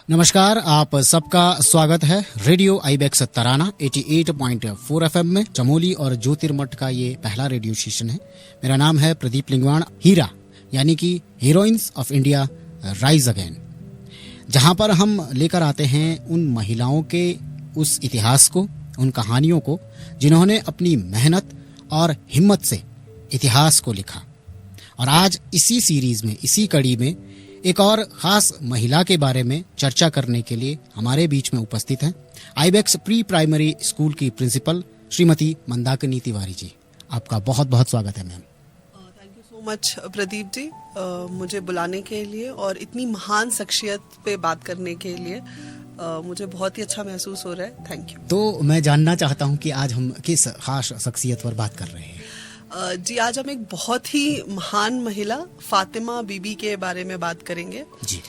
नमस्कार, आप सबका स्वागत है रेडियो आईबेक्स तराना 88.4 FM में। चमोली और ज्योतिर्मठ का ये पहला रेडियो स्टेशन है। मेरा नाम है प्रदीप लिंगवाण। हीरा यानी कि heroines of India rise again, जहां पर हम लेकर आते हैं उन महिलाओं के उस इतिहास को, उन कहानियों को जिन्होंने अपनी मेहनत और हिम्मत से इतिहास को लिखा। और आज इसी सीरीज में, इसी कड़ी में एक और खास महिला के बारे में चर्चा करने के लिए हमारे बीच में उपस्थित हैं आईबेक्स प्री प्राइमरी स्कूल की प्रिंसिपल श्रीमती मंदाकिनी तिवारी जी। आपका बहुत बहुत स्वागत है ma'am. Thank you so much Pradeep ji, मुझे बुलाने के लिए और इतनी महान शख्सियत पे बात करने के लिए मुझे बहुत ही अच्छा महसूस हो रहा है। Thank you. तो मैं जानना चाहता हूं कि आज हम किस खास शख्सियत पर बात कर रहे हैं। जी, आज हम एक बहुत ही महान महिला फातिमा बीबी के बारे में बात करेंगे जी,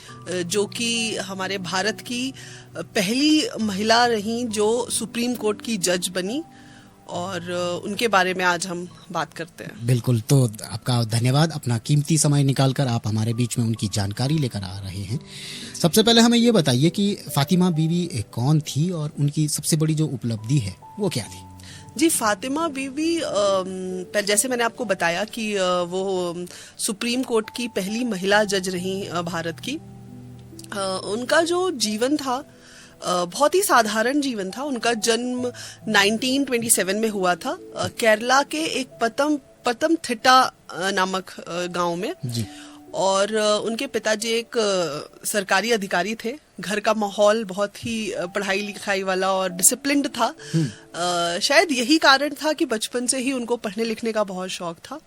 जो कि हमारे भारत की पहली महिला रही जो सुप्रीम कोर्ट की जज बनी, और उनके बारे में आज हम बात करते हैं। बिल्कुल, तो आपका धन्यवाद। अपना कीमती समय निकालकर आप हमारे बीच में उनकी जानकारी लेकर आ रहे हैं। सबसे पहले हमें ये बताइए कि फातिमा बीबी कौन थी और उनकी सबसे बड़ी जो उपलब्धि है वो क्या थी। जी, फातिमा बीबी जैसे मैंने आपको बताया कि वो सुप्रीम कोर्ट की पहली महिला जज रही भारत की। उनका जो जीवन था बहुत ही साधारण जीवन था। उनका जन्म 1927 में हुआ था केरला के एक पतमथिट्टा नामक गांव में जी। और उनके पिताजी एक सरकारी अधिकारी थे। घर का माहौल बहुत ही पढ़ाई लिखाई वाला और डिसिप्लिन्ड था। शायद यही कारण था कि बचपन से ही उनको पढ़ने लिखने का बहुत शौक था,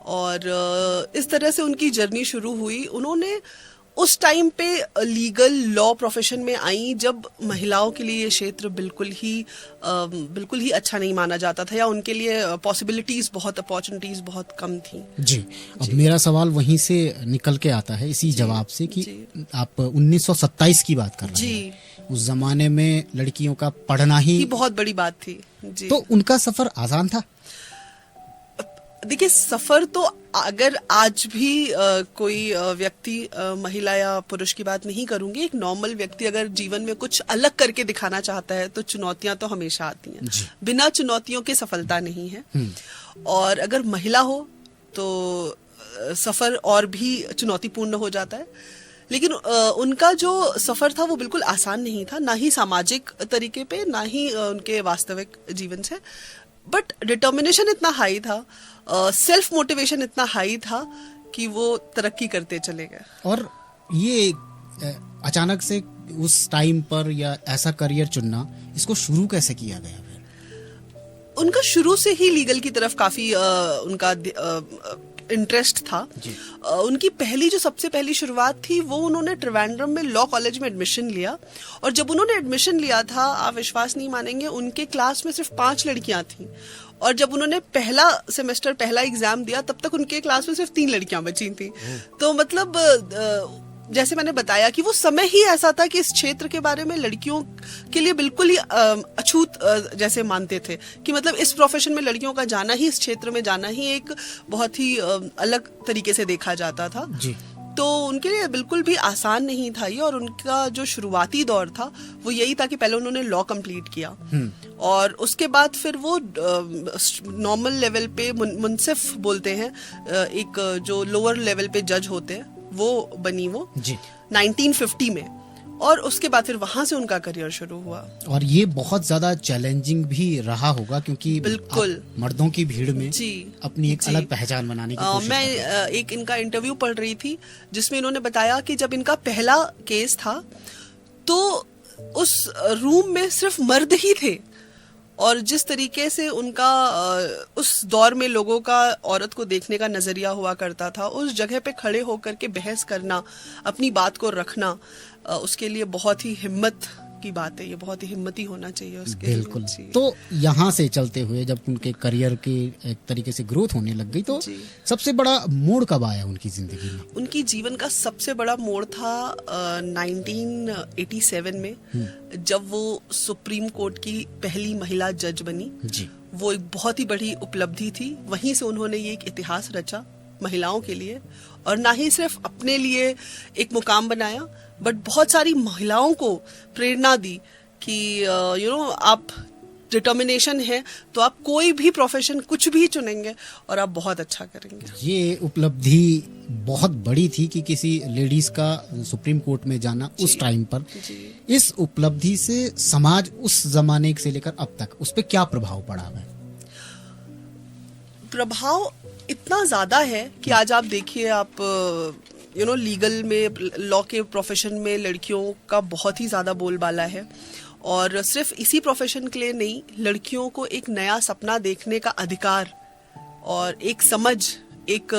और इस तरह से उनकी जर्नी शुरू हुई। उन्होंने उस टाइम पे लीगल लॉ प्रोफेशन में आई जब महिलाओं के लिए ये क्षेत्र बिल्कुल ही अच्छा नहीं माना जाता था, या उनके लिए पॉसिबिलिटीज बहुत, अपॉर्चुनिटीज बहुत कम थी। जी, अब मेरा सवाल वहीं से निकल के आता है इसी जवाब से कि आप 1927 की बात कर रहे हैं। उस जमाने में लड़कियों का पढ़ना ही बहुत बड़ी बात थी जी। तो उनका सफर आसान था। देखिए, सफर तो अगर आज भी कोई व्यक्ति, महिला या पुरुष की बात नहीं करूंगी, एक नॉर्मल व्यक्ति अगर जीवन में कुछ अलग करके दिखाना चाहता है तो चुनौतियां तो हमेशा आती हैं। बिना चुनौतियों के सफलता नहीं है। और अगर महिला हो तो सफर और भी चुनौतीपूर्ण हो जाता है। लेकिन उनका जो सफर था वो बिल्कुल आसान नहीं था, ना ही सामाजिक तरीके पे, ना ही उनके वास्तविक जीवन से। बट डिटर्मिनेशन इतना हाई था, सेल्फ मोटिवेशन इतना हाई था कि वो तरक्की करते चले गए। और ये अचानक से उस टाइम पर या ऐसा करियर चुनना, इसको शुरू कैसे किया गया फिर? उनका शुरू से ही लीगल की तरफ काफी उनका इंटरेस्ट था। उनकी सबसे पहली शुरुआत थी वो उन्होंने त्रिवेंद्रम में लॉ कॉलेज में एडमिशन लिया। और जब उन्होंने एडमिशन लिया था, आप विश्वास नहीं मानेंगे, उनके क्लास में सिर्फ 5 लड़कियां थीं। और जब उन्होंने पहला एग्जाम दिया तब तक उनके क्लास में सिर्फ 3 लड़कियां बची थी। तो मतलब जैसे मैंने बताया कि वो समय ही ऐसा था कि इस क्षेत्र के बारे में लड़कियों के लिए बिल्कुल ही अछूत जैसे मानते थे कि मतलब इस प्रोफेशन में लड़कियों का जाना ही, इस क्षेत्र में जाना ही एक बहुत ही अलग तरीके से देखा जाता था जी। तो उनके लिए बिल्कुल भी आसान नहीं था ये। और उनका जो शुरुआती दौर था वो यही था कि पहले उन्होंने लॉ कंप्लीट किया, और उसके बाद फिर वो नॉर्मल लेवल पे मुंसिफ बोलते हैं, एक जो लोअर लेवल पे जज होते हैं, वो बनी वो जी 1950 में। और उसके बाद फिर वहां से उनका करियर शुरू हुआ। और ये बहुत ज्यादा चैलेंजिंग भी रहा होगा, क्योंकि बिल्कुल मर्दों की भीड़ में जी अपनी एक अलग पहचान बनाने की कोशिश मैं एक इनका इंटरव्यू पढ़ रही थी जिसमें इन्होंने बताया कि जब इनका पहला केस था तो उस रूम में सिर्फ मर्द ही थे, और जिस तरीके से उनका उस दौर में लोगों का औरत को देखने का नजरिया हुआ करता था, उस जगह पे खड़े होकर के बहस करना, अपनी बात को रखना, उसके लिए बहुत ही हिम्मत की बात है। ये बहुत ही हिम्मती होना चाहिए उसके। बिल्कुल। तो यहाँ से चलते हुए जब उनके करियर की एक तरीके से ग्रोथ होने लग गई तो सबसे बड़ा मोड़ कब आया उनकी जिंदगी में? उनकी जीवन का सबसे बड़ा मोड़ था 1987 में, जब वो सुप्रीम कोर्ट की पहली महिला जज बनी जी। वो एक बहुत ही बड़ी उपलब्धि थी। वहीं से उन्होंने ये एक इतिहास रचा महिलाओं के लिए, और ना ही सिर्फ अपने लिए एक मुकाम बनाया, बट बहुत सारी महिलाओं को प्रेरणा दी कि आप डिटर्मिनेशन है तो आप कोई भी प्रोफेशन कुछ भी चुनेंगे और आप बहुत अच्छा करेंगे। ये उपलब्धि बहुत बड़ी थी कि किसी लेडीज का सुप्रीम कोर्ट में जाना उस टाइम पर। इस उपलब्धि से समाज उस जमाने से लेकर अब तक उस पर क्या प्रभाव पड़ा है? प्रभाव इतना ज्यादा है कि आज आप देखिए, आप लीगल में, लॉ के प्रोफेशन में लड़कियों का बहुत ही ज्यादा बोलबाला है, और सिर्फ इसी प्रोफेशन के लिए नहीं, लड़कियों को एक नया सपना देखने का अधिकार और एक समझ, एक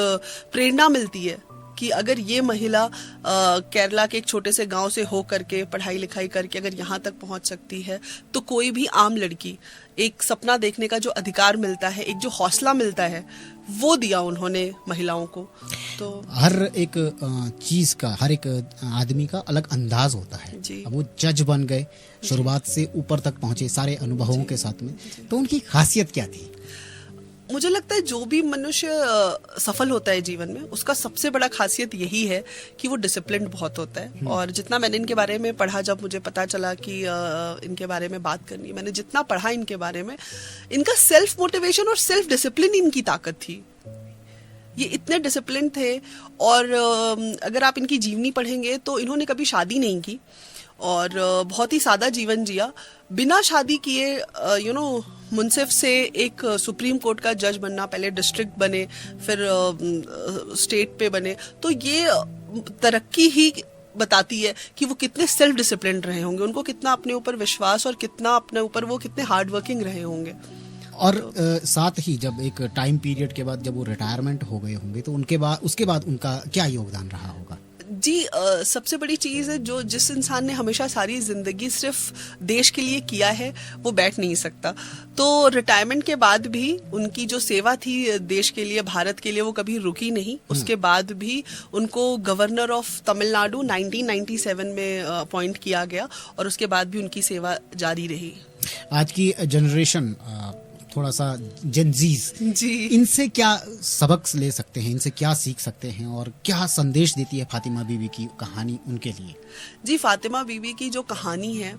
प्रेरणा मिलती है कि अगर ये महिला केरला के एक छोटे से गांव से हो करके पढ़ाई लिखाई करके अगर यहाँ तक पहुँच सकती है, तो कोई भी आम लड़की, एक सपना देखने का जो अधिकार मिलता है, एक जो हौसला मिलता है, वो दिया उन्होंने महिलाओं को। तो हर एक चीज का, हर एक आदमी का अलग अंदाज होता है। अब वो जज बन गए, शुरुआत से ऊपर तक पहुंचे सारे अनुभवों के साथ में, तो उनकी खासियत क्या थी? मुझे लगता है जो भी मनुष्य सफल होता है जीवन में, उसका सबसे बड़ा खासियत यही है कि वो डिसिप्लिन्ड बहुत होता है। और जितना मैंने इनके बारे में पढ़ा, जब मुझे पता चला कि इनके बारे में बात करनी, मैंने जितना पढ़ा इनके बारे में, इनका सेल्फ मोटिवेशन और सेल्फ डिसिप्लिन इनकी ताकत थी। ये इतने डिसिप्लिन थे, और अगर आप इनकी जीवनी पढ़ेंगे तो इन्होंने कभी शादी नहीं की और बहुत ही सादा जीवन जिया, बिना शादी किए मुंसिफ से एक सुप्रीम कोर्ट का जज बनना, पहले डिस्ट्रिक्ट बने, फिर स्टेट पे बने। तो ये तरक्की ही बताती है कि वो कितने सेल्फ डिसिप्लिन रहे होंगे, उनको कितना अपने ऊपर विश्वास और कितना अपने ऊपर वो कितने हार्ड वर्किंग रहे होंगे। और साथ ही जब एक टाइम पीरियड के बाद जब वो रिटायरमेंट हो गए होंगे, तो उसके बाद उनका क्या योगदान रहा होगा? जी, सबसे बड़ी चीज़ है, जो जिस इंसान ने हमेशा सारी जिंदगी सिर्फ देश के लिए किया है, वो बैठ नहीं सकता। तो रिटायरमेंट के बाद भी उनकी जो सेवा थी देश के लिए, भारत के लिए, वो कभी रुकी नहीं। उसके बाद भी उनको गवर्नर ऑफ तमिलनाडु 1997 में अपॉइंट किया गया, और उसके बाद भी उनकी सेवा जारी रही। आज की जनरेशन, थोड़ा सा जेनजीज, जी, इनसे क्या सबक ले सकते हैं, इनसे क्या सीख सकते हैं, और क्या संदेश देती है फातिमा बीबी की कहानी उनके लिए? जी, फातिमा बीबी की जो कहानी है,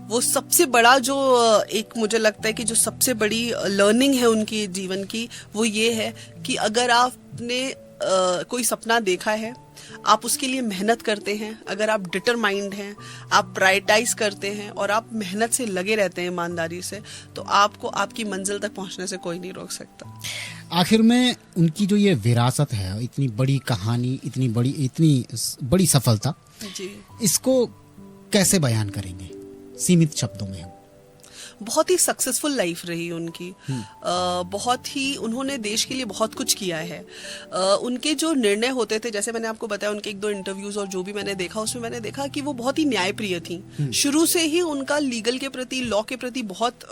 वो सबसे बड़ा जो एक मुझे लगता है कि जो सबसे बड़ी लर्निंग है उनकी जीवन की, वो ये है कि अगर आपने कोई सपना देखा है, आप उसके लिए मेहनत करते हैं, अगर आप डिटरमाइंड हैं, आप प्रायोरिटाइज करते हैं और आप मेहनत से लगे रहते हैं ईमानदारी से, तो आपको आपकी मंजिल तक पहुंचने से कोई नहीं रोक सकता। आखिर में उनकी जो ये विरासत है, इतनी बड़ी कहानी, इतनी बड़ी सफलता, जी, इसको कैसे बयान करेंगे सीमित शब्दों में? बहुत ही सक्सेसफुल लाइफ रही उनकी। बहुत ही उन्होंने देश के लिए बहुत कुछ किया है। उनके जो निर्णय होते थे, जैसे मैंने आपको बताया, उनके 1-2 इंटरव्यूज और जो भी मैंने देखा, उसमें मैंने देखा कि वो बहुत ही न्यायप्रिय थी। शुरू से ही उनका लीगल के प्रति, लॉ के प्रति बहुत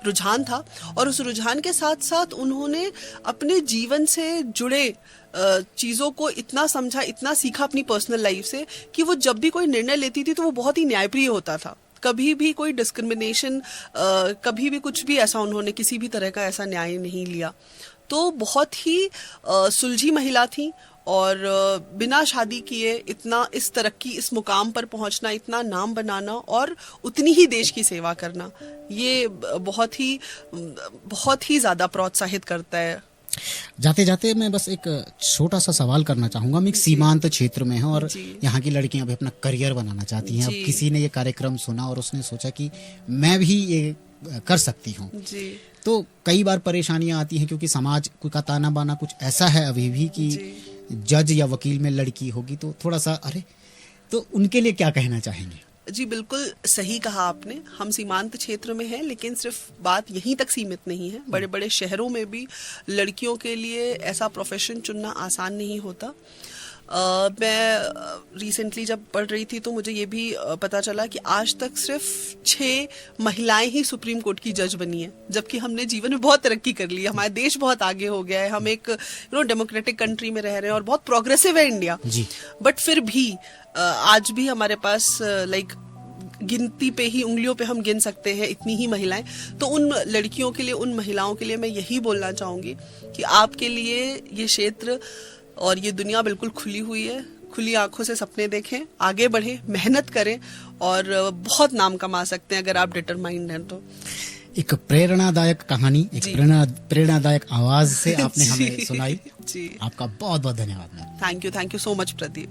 रुझान था, और उस रुझान के साथ साथ उन्होंने अपने जीवन से जुड़े चीज़ों को इतना समझा, इतना सीखा अपनी पर्सनल लाइफ से, कि वो जब भी कोई निर्णय लेती थी तो वो बहुत ही न्यायप्रिय होता था। कभी भी कोई डिस्क्रिमिनेशन, कभी भी कुछ भी ऐसा, उन्होंने किसी भी तरह का ऐसा न्याय नहीं लिया। तो बहुत ही सुलझी महिला थी, और बिना शादी किए इतना इस तरक्की, इस मुकाम पर पहुंचना, इतना नाम बनाना और उतनी ही देश की सेवा करना, ये बहुत ही ज़्यादा प्रोत्साहित करता है। जाते जाते मैं बस एक छोटा सा सवाल करना चाहूंगा। हम एक सीमांत क्षेत्र में हैं और यहाँ की लड़कियां भी अपना करियर बनाना चाहती हैं। अब किसी ने ये कार्यक्रम सुना और उसने सोचा कि मैं भी ये कर सकती हूँ, तो कई बार परेशानियां आती हैं, क्योंकि समाज का ताना बाना कुछ ऐसा है अभी भी कि जज या वकील में लड़की होगी तो थोड़ा सा अरे, तो उनके लिए क्या कहना चाहेंगे? जी, बिल्कुल सही कहा आपने। हम सीमांत क्षेत्र में हैं, लेकिन सिर्फ बात यहीं तक सीमित नहीं है। बड़े बड़े शहरों में भी लड़कियों के लिए ऐसा प्रोफेशन चुनना आसान नहीं होता। मैं रिसेंटली जब पढ़ रही थी तो मुझे ये भी पता चला कि आज तक सिर्फ 6 महिलाएं ही सुप्रीम कोर्ट की जज बनी है, जबकि हमने जीवन में बहुत तरक्की कर ली है। हमारा देश बहुत आगे हो गया है, हम एक डेमोक्रेटिक कंट्री में रह रहे हैं और बहुत प्रोग्रेसिव है इंडिया। बट फिर भी आज भी हमारे पास गिनती पे ही, उंगलियों पे हम गिन सकते हैं इतनी ही महिलाएं। तो उन लड़कियों के लिए, उन महिलाओं के लिए मैं यही बोलना चाहूंगी कि आपके लिए ये क्षेत्र और ये दुनिया बिल्कुल खुली हुई है। खुली आंखों से सपने देखें, आगे बढ़ें, मेहनत करें और बहुत नाम कमा सकते हैं अगर आप डिटरमाइंड हैं तो। एक प्रेरणादायक कहानी, एक प्रेरणादायक आवाज से आपने हमें सुनाई। जी, आपका बहुत बहुत धन्यवाद ma'am. Thank you so much Pradeep.